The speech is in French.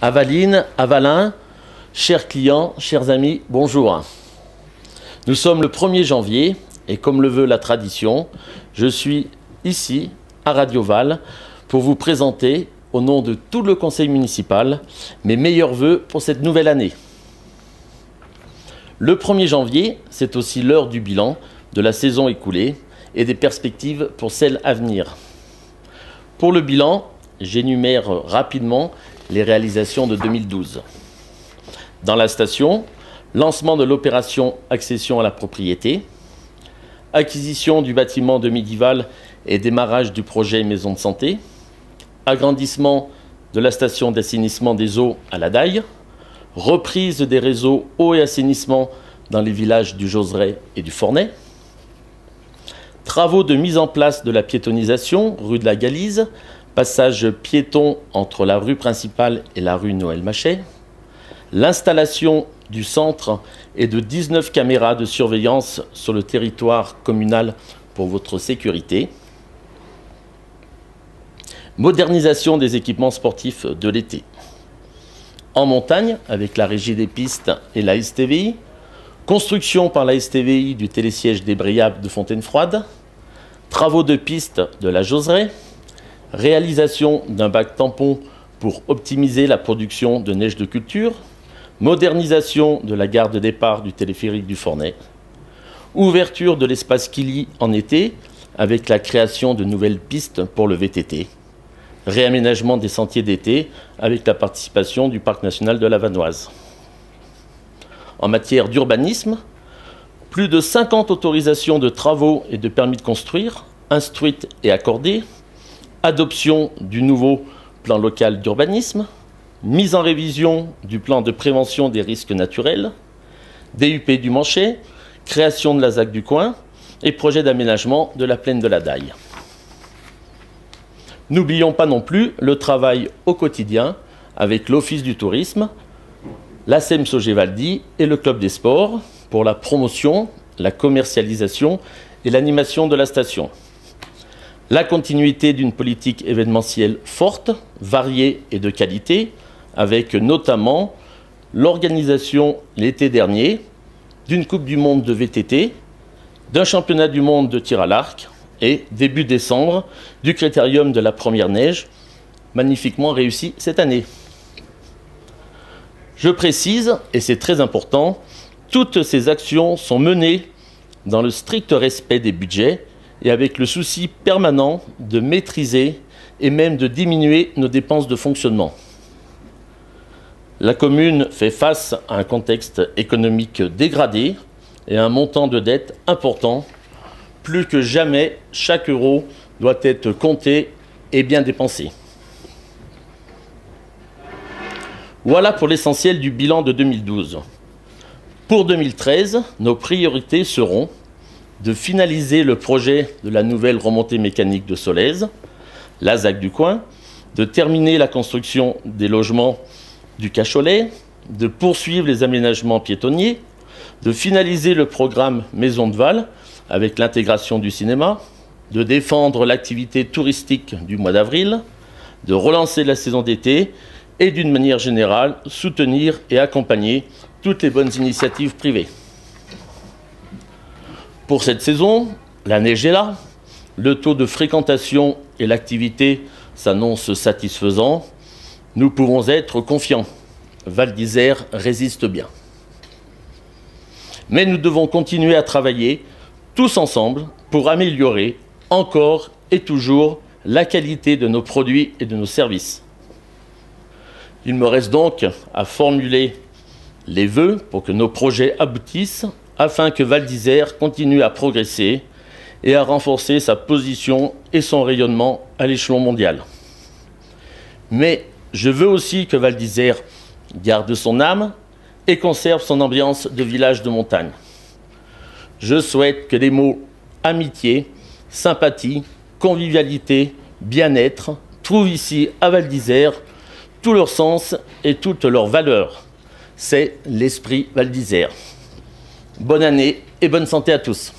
Avaline, Avalin, chers clients, chers amis, bonjour. Nous sommes le 1er janvier et comme le veut la tradition, je suis ici à Radio Val pour vous présenter au nom de tout le conseil municipal mes meilleurs vœux pour cette nouvelle année. Le 1er janvier, c'est aussi l'heure du bilan de la saison écoulée et des perspectives pour celle à venir. Pour le bilan, j'énumère rapidement les réalisations de 2012. Dans la station, lancement de l'opération accession à la propriété, acquisition du bâtiment de Midival et démarrage du projet maison de santé, agrandissement de la station d'assainissement des eaux à la Daille, reprise des réseaux eau et assainissement dans les villages du Joseret et du Fornay, travaux de mise en place de la piétonisation, rue de la Galise, passage piéton entre la rue principale et la rue Noël-Machet, l'installation du centre et de 19 caméras de surveillance sur le territoire communal pour votre sécurité, modernisation des équipements sportifs de l'été. En montagne, avec la régie des pistes et la STVI, construction par la STVI du télésiège des Briables de Fontaine-Froide, travaux de piste de la Joseraie, réalisation d'un bac tampon pour optimiser la production de neige de culture, modernisation de la gare de départ du téléphérique du Fornay, ouverture de l'espace Kili en été avec la création de nouvelles pistes pour le VTT, réaménagement des sentiers d'été avec la participation du Parc national de la Vanoise. En matière d'urbanisme, plus de 50 autorisations de travaux et de permis de construire, instruites et accordées, adoption du nouveau plan local d'urbanisme, mise en révision du plan de prévention des risques naturels, DUP du Manchet, création de la ZAC du coin et projet d'aménagement de la plaine de la Daille. N'oublions pas non plus le travail au quotidien avec l'Office du tourisme, la SEM Sogé-Valdy et le Club des sports pour la promotion, la commercialisation et l'animation de la station. La continuité d'une politique événementielle forte, variée et de qualité, avec notamment l'organisation l'été dernier d'une Coupe du Monde de VTT, d'un championnat du monde de tir à l'arc et, début décembre, du critérium de la première neige, magnifiquement réussi cette année. Je précise, et c'est très important, toutes ces actions sont menées dans le strict respect des budgets et avec le souci permanent de maîtriser et même de diminuer nos dépenses de fonctionnement. La commune fait face à un contexte économique dégradé et à un montant de dette important. Plus que jamais, chaque euro doit être compté et bien dépensé. Voilà pour l'essentiel du bilan de 2012. Pour 2013, nos priorités seront de finaliser le projet de la nouvelle remontée mécanique de Solèze, la ZAC du coin, de terminer la construction des logements du Cacholet, de poursuivre les aménagements piétonniers, de finaliser le programme Maison de Val avec l'intégration du cinéma, de défendre l'activité touristique du mois d'avril, de relancer la saison d'été et d'une manière générale soutenir et accompagner toutes les bonnes initiatives privées. Pour cette saison, la neige est là, le taux de fréquentation et l'activité s'annoncent satisfaisants. Nous pouvons être confiants. Val d'Isère résiste bien. Mais nous devons continuer à travailler tous ensemble pour améliorer encore et toujours la qualité de nos produits et de nos services. Il me reste donc à formuler les vœux pour que nos projets aboutissent afin que Val d'Isère continue à progresser et à renforcer sa position et son rayonnement à l'échelon mondial. Mais je veux aussi que Val d'Isère garde son âme et conserve son ambiance de village de montagne. Je souhaite que les mots amitié, sympathie, convivialité, bien-être trouvent ici à Val d'Isère tout leur sens et toute leur valeur. C'est l'esprit Val d'Isère. Bonne année et bonne santé à tous.